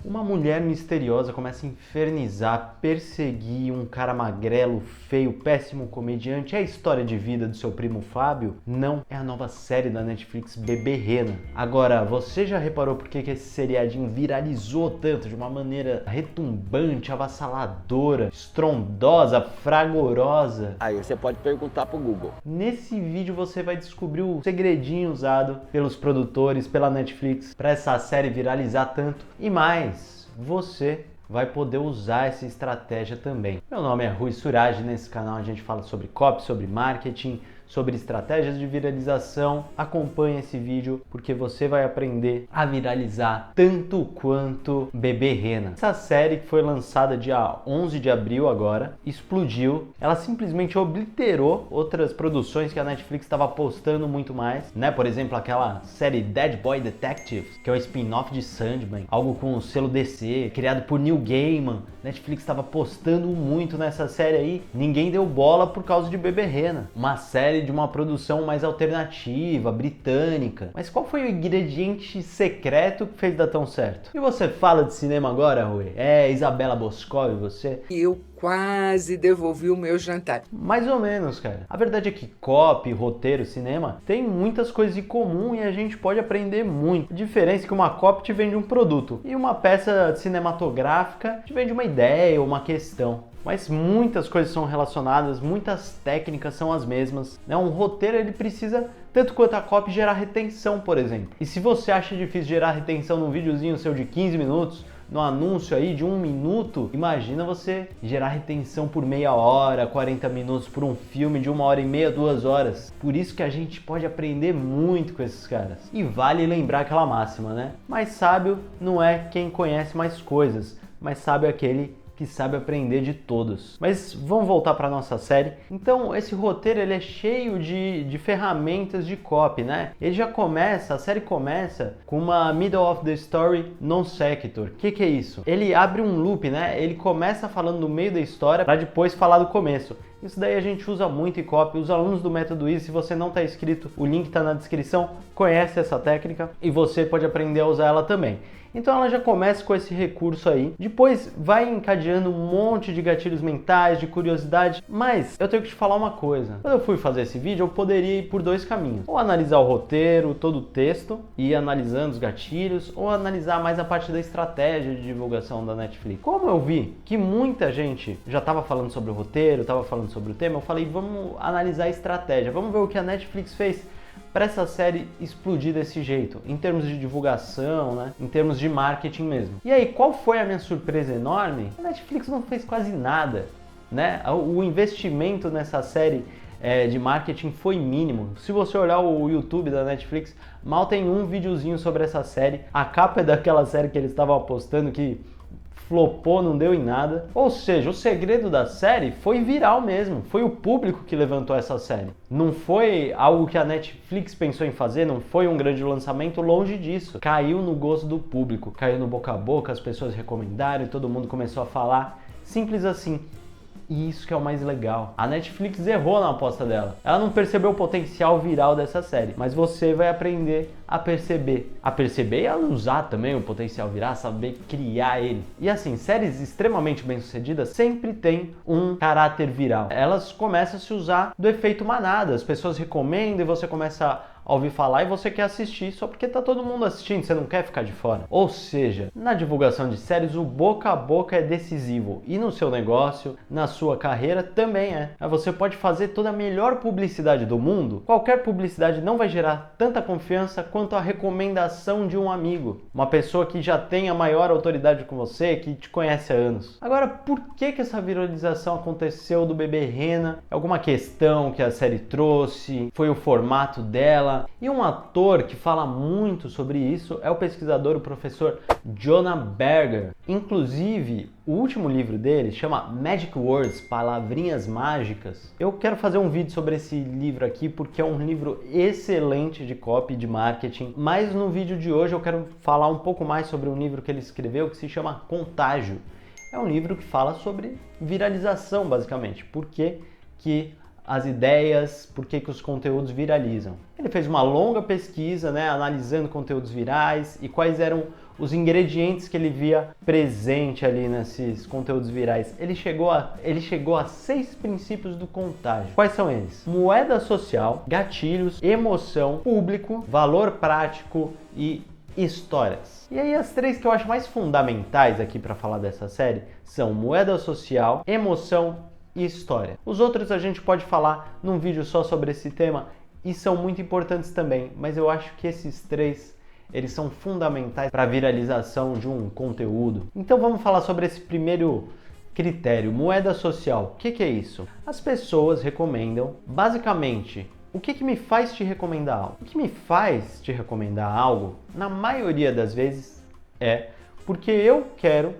Uma mulher misteriosa começa a infernizar, perseguir um cara magrelo, feio, péssimo comediante. É a história de vida do seu primo Fábio? Não, é a nova série da Netflix Bebê Rena. Agora, você já reparou por que esse seriadinho viralizou tanto, de uma maneira retumbante, avassaladora, estrondosa, fragorosa? Aí você pode perguntar pro Google. Nesse vídeo você vai descobrir o segredinho usado pelos produtores, pela Netflix, para essa série viralizar tanto e mais. Você vai poder usar essa estratégia também. Meu nome é Rui Suraj, nesse canal a gente fala sobre copy, sobre marketing, sobre estratégias de viralização. Acompanhe esse vídeo porque você vai aprender a viralizar tanto quanto Bebê Rena. Essa série que foi lançada dia 11 de abril agora, explodiu. Ela simplesmente obliterou outras produções que a Netflix estava apostando muito mais, né? Por exemplo, aquela série Dead Boy Detectives, que é o spin-off de Sandman, algo com o selo DC, criado por Neil Gaiman. Netflix estava apostando muito nessa série aí. Ninguém deu bola por causa de Bebê Rena, uma série de uma produção mais alternativa, britânica. Mas qual foi o ingrediente secreto que fez dar tão certo? E você fala de cinema agora, Rui? É Isabela Boscov, você? Eu quase devolvi o meu jantar. Mais ou menos, cara. A verdade é que copy, roteiro, cinema tem muitas coisas em comum e a gente pode aprender muito. A diferença é que uma copy te vende um produto e uma peça cinematográfica te vende uma ideia ou uma questão. Mas muitas coisas são relacionadas, muitas técnicas são as mesmas, né? Um roteiro ele precisa, tanto quanto a copy, gerar retenção, por exemplo. E se você acha difícil gerar retenção num videozinho seu de 15 minutos, no anúncio aí de 1 minuto, imagina você gerar retenção por meia hora, 40 minutos por um filme de 1h30, 2 horas. Por isso que a gente pode aprender muito com esses caras. E vale lembrar aquela máxima, né? Mais sábio não é quem conhece mais coisas, mas sábio é aquele que sabe aprender de todos. Mas vamos voltar para nossa série. Então, esse roteiro ele é cheio de ferramentas de copy, né? Ele já começa, a série começa com uma middle of the story non sequitur. O que é isso? Ele abre um loop, né? Ele começa falando no meio da história para depois falar do começo. Isso daí a gente usa muito em copy. Os alunos do Método Easy, se você não está inscrito, o link está na descrição, conhece essa técnica e você pode aprender a usar ela também. Então ela já começa com esse recurso aí, depois vai encadeando um monte de gatilhos mentais, de curiosidade, mas eu tenho que te falar uma coisa. Quando eu fui fazer esse vídeo, eu poderia ir por dois caminhos. Ou analisar o roteiro, todo o texto, e ir analisando os gatilhos, ou analisar mais a parte da estratégia de divulgação da Netflix. Como eu vi que muita gente já estava falando sobre o roteiro, estava falando sobre o tema, eu falei, vamos analisar a estratégia, vamos ver o que a Netflix fez para essa série explodir desse jeito, em termos de divulgação, né? Em termos de marketing mesmo. E aí, qual foi a minha surpresa enorme? A Netflix não fez quase nada, né? O investimento nessa série de marketing foi mínimo. Se você olhar o YouTube da Netflix, mal tem um videozinho sobre essa série. A capa é daquela série que eles estavam apostando que flopou, não deu em nada. Ou seja, o segredo da série foi viral mesmo. Foi o público que levantou essa série. Não foi algo que a Netflix pensou em fazer, não foi um grande lançamento, longe disso. Caiu no gosto do público, caiu no boca a boca, as pessoas recomendaram e todo mundo começou a falar. Simples assim. E isso que é o mais legal. A Netflix errou na aposta dela. Ela não percebeu o potencial viral dessa série. Mas você vai aprender a perceber. A perceber e a usar também o potencial viral, saber criar ele. E assim, séries extremamente bem-sucedidas sempre têm um caráter viral. Elas começam a se usar do efeito manada. As pessoas recomendam e você começa a ouvir falar e você quer assistir só porque tá todo mundo assistindo, você não quer ficar de fora. Ou seja, na divulgação de séries, o boca a boca é decisivo. E no seu negócio, na sua carreira, também é. Você pode fazer toda a melhor publicidade do mundo. Qualquer publicidade não vai gerar tanta confiança quanto a recomendação de um amigo. Uma pessoa que já tem a maior autoridade com você, que te conhece há anos. Agora, por que essa viralização aconteceu do Bebê Rena? É alguma questão que a série trouxe? Foi o formato dela? E um ator que fala muito sobre isso é o pesquisador, o professor Jonah Berger. Inclusive, o último livro dele chama Magic Words, Palavrinhas Mágicas. Eu quero fazer um vídeo sobre esse livro aqui porque é um livro excelente de copy, de marketing. Mas no vídeo de hoje eu quero falar um pouco mais sobre um livro que ele escreveu que se chama Contágio. É um livro que fala sobre viralização, basicamente. Por que as ideias, por que os conteúdos viralizam. Ele fez uma longa pesquisa, né, analisando conteúdos virais e quais eram os ingredientes que ele via presente ali nesses conteúdos virais. Ele chegou a 6 princípios do contágio. Quais são eles? Moeda social, gatilhos, emoção, público, valor prático e histórias. E aí as 3 que eu acho mais fundamentais aqui para falar dessa série são moeda social, emoção e história. Os outros a gente pode falar num vídeo só sobre esse tema e são muito importantes também, mas eu acho que esses 3 eles são fundamentais para a viralização de um conteúdo. Então vamos falar sobre esse primeiro critério, moeda social. O que é isso? As pessoas recomendam, basicamente, o que me faz te recomendar algo? O que me faz te recomendar algo, na maioria das vezes, é porque eu quero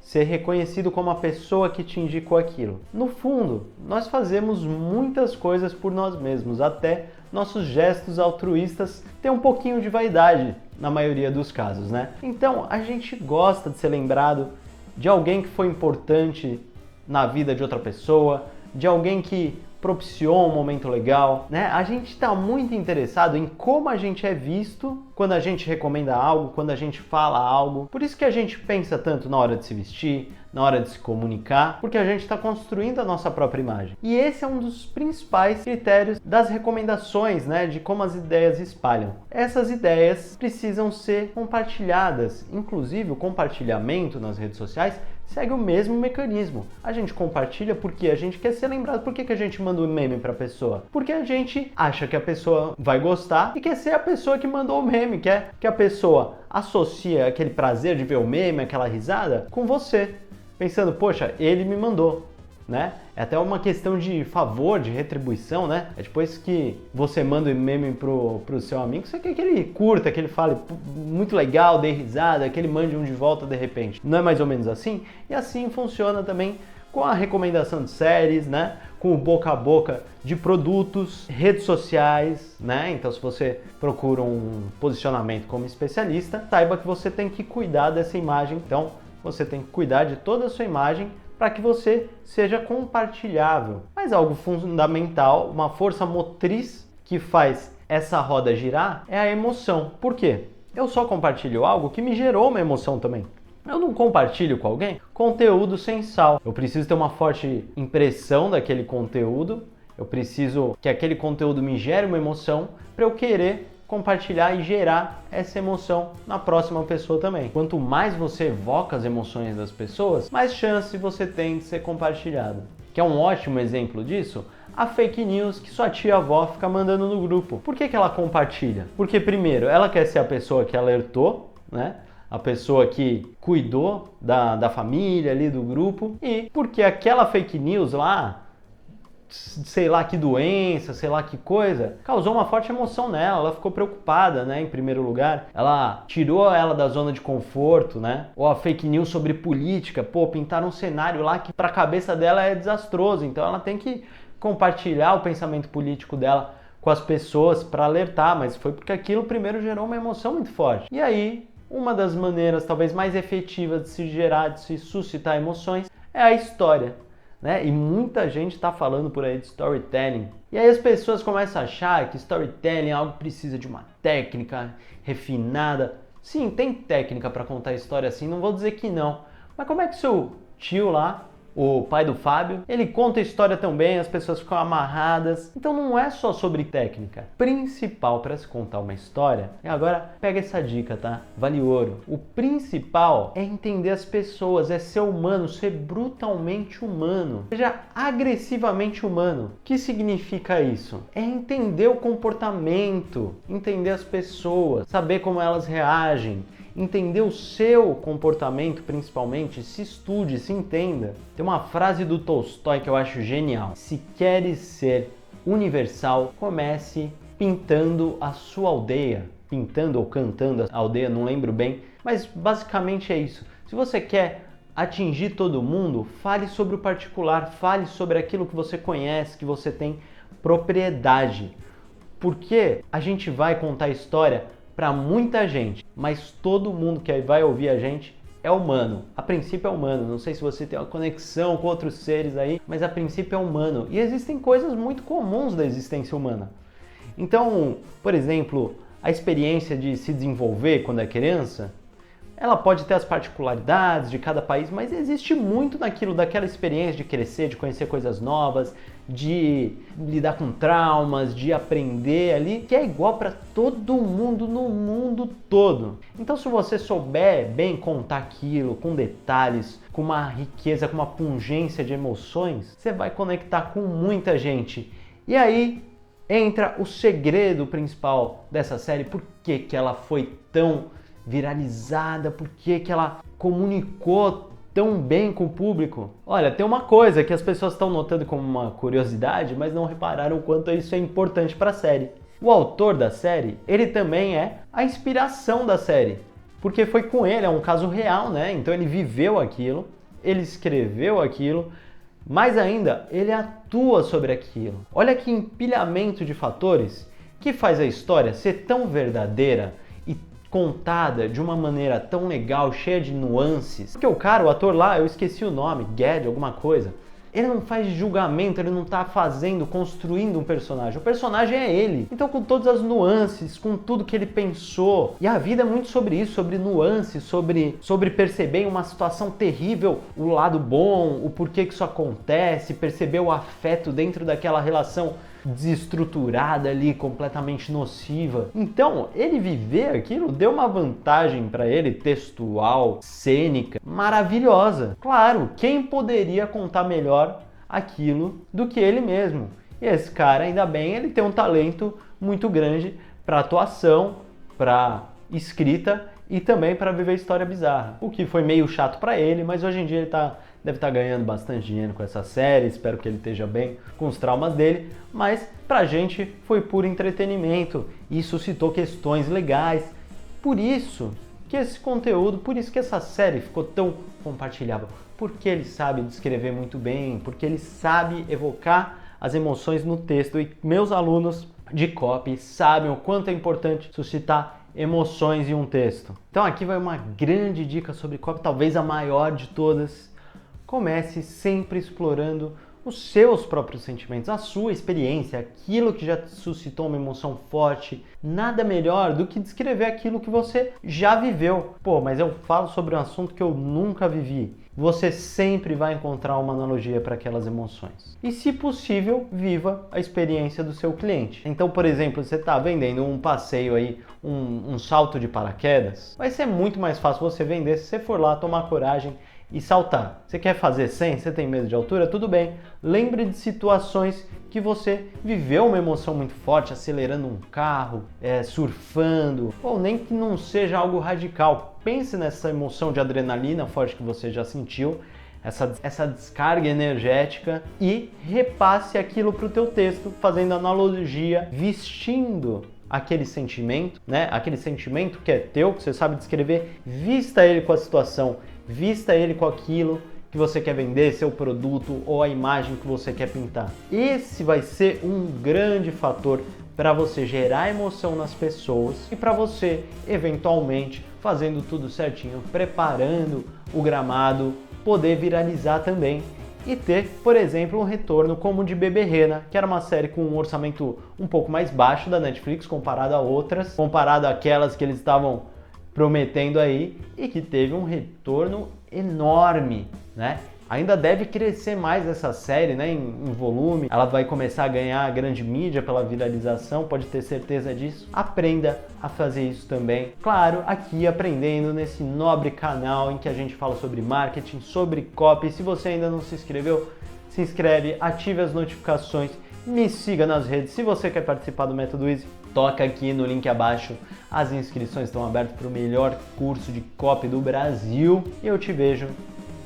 ser reconhecido como a pessoa que te indicou aquilo. No fundo, nós fazemos muitas coisas por nós mesmos, até nossos gestos altruístas têm um pouquinho de vaidade, na maioria dos casos, né? Então, a gente gosta de ser lembrado de alguém que foi importante na vida de outra pessoa, de alguém que propiciou um momento legal, né? A gente está muito interessado em como a gente é visto quando a gente recomenda algo, quando a gente fala algo. Por isso que a gente pensa tanto na hora de se vestir, na hora de se comunicar, porque a gente está construindo a nossa própria imagem. E esse é um dos principais critérios das recomendações, né? De como as ideias espalham. Essas ideias precisam ser compartilhadas. Inclusive, o compartilhamento nas redes sociais segue o mesmo mecanismo. A gente compartilha porque a gente quer ser lembrado. Por que a gente manda um meme para a pessoa? Porque a gente acha que a pessoa vai gostar e quer ser a pessoa que mandou o meme, quer que a pessoa associe aquele prazer de ver o meme, aquela risada, com você. Pensando, poxa, ele me mandou, né? É até uma questão de favor, de retribuição, né? É depois que você manda o meme pro seu amigo, você quer que ele curta, que ele fale muito legal, dê risada, que ele mande um de volta de repente. Não é mais ou menos assim? E assim funciona também com a recomendação de séries, né? Com o boca a boca de produtos, redes sociais, né? Então, se você procura um posicionamento como especialista, saiba que você tem que cuidar dessa imagem. Então, você tem que cuidar de toda a sua imagem para que você seja compartilhável. Mas algo fundamental, uma força motriz que faz essa roda girar é a emoção. Por quê? Eu só compartilho algo que me gerou uma emoção também. Eu não compartilho com alguém conteúdo sem sal. Eu preciso ter uma forte impressão daquele conteúdo, eu preciso que aquele conteúdo me gere uma emoção para eu querer compartilhar e gerar essa emoção na próxima pessoa também. Quanto mais você evoca as emoções das pessoas, mais chance você tem de ser compartilhado. Que é um ótimo exemplo disso, a fake news que sua tia-avó fica mandando no grupo. Por que ela compartilha? Porque primeiro, ela quer ser a pessoa que alertou, né? A pessoa que cuidou da família ali, do grupo, e porque aquela fake news lá, sei lá que doença, sei lá que coisa, causou uma forte emoção nela, ela ficou preocupada, né, em primeiro lugar, ela tirou ela da zona de conforto, né, ou a fake news sobre política, pô, pintaram um cenário lá que pra cabeça dela é desastroso, então ela tem que compartilhar o pensamento político dela com as pessoas para alertar, mas foi porque aquilo primeiro gerou uma emoção muito forte. E aí, uma das maneiras talvez mais efetivas de se gerar, de se suscitar emoções, é a história. Né? E muita gente está falando por aí de storytelling. E aí as pessoas começam a achar que storytelling é algo que precisa de uma técnica refinada. Sim, tem técnica para contar história assim, não vou dizer que não. Mas como é que seu tio lá, o pai do Fábio, ele conta a história tão bem, as pessoas ficam amarradas. Então não é só sobre técnica. O principal para se contar uma história, e agora pega essa dica, tá? Vale ouro. O principal é entender as pessoas, é ser humano, ser brutalmente humano. Seja agressivamente humano. O que significa isso? É entender o comportamento, entender as pessoas, saber como elas reagem, entender o seu comportamento principalmente, se estude, se entenda. Tem uma frase do Tolstói que eu acho genial. Se queres ser universal, comece pintando a sua aldeia. Pintando ou cantando a aldeia, não lembro bem, mas basicamente é isso. Se você quer atingir todo mundo, fale sobre o particular, fale sobre aquilo que você conhece, que você tem propriedade. Porque a gente vai contar história para muita gente, mas todo mundo que vai ouvir a gente é humano. A princípio é humano, não sei se você tem uma conexão com outros seres aí, mas a princípio é humano. E existem coisas muito comuns da existência humana. Então, por exemplo, a experiência de se desenvolver quando é criança, ela pode ter as particularidades de cada país, mas existe muito daquela experiência de crescer, de conhecer coisas novas, de lidar com traumas, de aprender ali, que é igual para todo mundo no mundo todo. Então, se você souber bem contar aquilo com detalhes, com uma riqueza, com uma pungência de emoções, você vai conectar com muita gente. E aí entra o segredo principal dessa série. Por que que ela foi tão viralizada? Por que que ela comunicou tão bem com o público? Olha, tem uma coisa que as pessoas estão notando como uma curiosidade, mas não repararam o quanto isso é importante para a série. O autor da série, ele também é a inspiração da série, porque foi com ele, é um caso real, né? Então ele viveu aquilo, ele escreveu aquilo, mas ainda ele atua sobre aquilo. Olha que empilhamento de fatores que faz a história ser tão verdadeira e contada de uma maneira tão legal, cheia de nuances. Porque o ator lá, eu esqueci o nome, Gad, alguma coisa, ele não faz julgamento, ele não está construindo um personagem. O personagem é ele. Então, com todas as nuances, com tudo que ele pensou. E a vida é muito sobre isso, sobre nuances, sobre perceber em uma situação terrível o lado bom, o porquê que isso acontece, perceber o afeto dentro daquela relação desestruturada ali, completamente nociva. Então, ele viver aquilo deu uma vantagem para ele, textual, cênica, maravilhosa. Claro, quem poderia contar melhor aquilo do que ele mesmo? E esse cara, ainda bem, ele tem um talento muito grande para atuação, para escrita e também para viver história bizarra. O que foi meio chato para ele, mas hoje em dia ele deve estar ganhando bastante dinheiro com essa série, espero que ele esteja bem com os traumas dele, mas pra gente foi puro entretenimento e suscitou questões legais. Por isso que esse conteúdo, por isso que essa série ficou tão compartilhável, porque ele sabe descrever muito bem, porque ele sabe evocar as emoções no texto, e meus alunos de copy sabem o quanto é importante suscitar emoções em um texto. Então aqui vai uma grande dica sobre copy, talvez a maior de todas. Comece sempre explorando os seus próprios sentimentos, a sua experiência, aquilo que já suscitou uma emoção forte. Nada melhor do que descrever aquilo que você já viveu. Pô, mas eu falo sobre um assunto que eu nunca vivi. Você sempre vai encontrar uma analogia para aquelas emoções. E, se possível, viva a experiência do seu cliente. Então, por exemplo, você está vendendo um passeio aí, um salto de paraquedas, vai ser muito mais fácil você vender se você for lá tomar coragem e saltar. Você quer fazer 100? Você tem medo de altura? Tudo bem. Lembre de situações que você viveu uma emoção muito forte, acelerando um carro, surfando, ou nem que não seja algo radical. Pense nessa emoção de adrenalina forte que você já sentiu, essa descarga energética, e repasse aquilo para o teu texto, fazendo analogia, vestindo aquele sentimento, né? Aquele sentimento que é teu, que você sabe descrever, vista ele com a situação, vista ele com aquilo que você quer vender, seu produto ou a imagem que você quer pintar. Esse vai ser um grande fator para você gerar emoção nas pessoas e para você, eventualmente, fazendo tudo certinho, preparando o gramado, poder viralizar também e ter, por exemplo, um retorno como o de Bebê Rena, que era uma série com um orçamento um pouco mais baixo da Netflix comparado a outras, comparado àquelas que eles estavam prometendo aí, e que teve um retorno enorme, né? Ainda deve crescer mais essa série, né, em volume. Ela vai começar a ganhar grande mídia pela viralização, pode ter certeza disso. Aprenda a fazer isso também. Claro, aqui aprendendo nesse nobre canal em que a gente fala sobre marketing, sobre copy. Se você ainda não se inscreveu, se inscreve, ative as notificações, me siga nas redes. Se você quer participar do Método Easy, toca aqui no link abaixo. As inscrições estão abertas para o melhor curso de copy do Brasil. E eu te vejo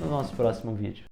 no nosso próximo vídeo.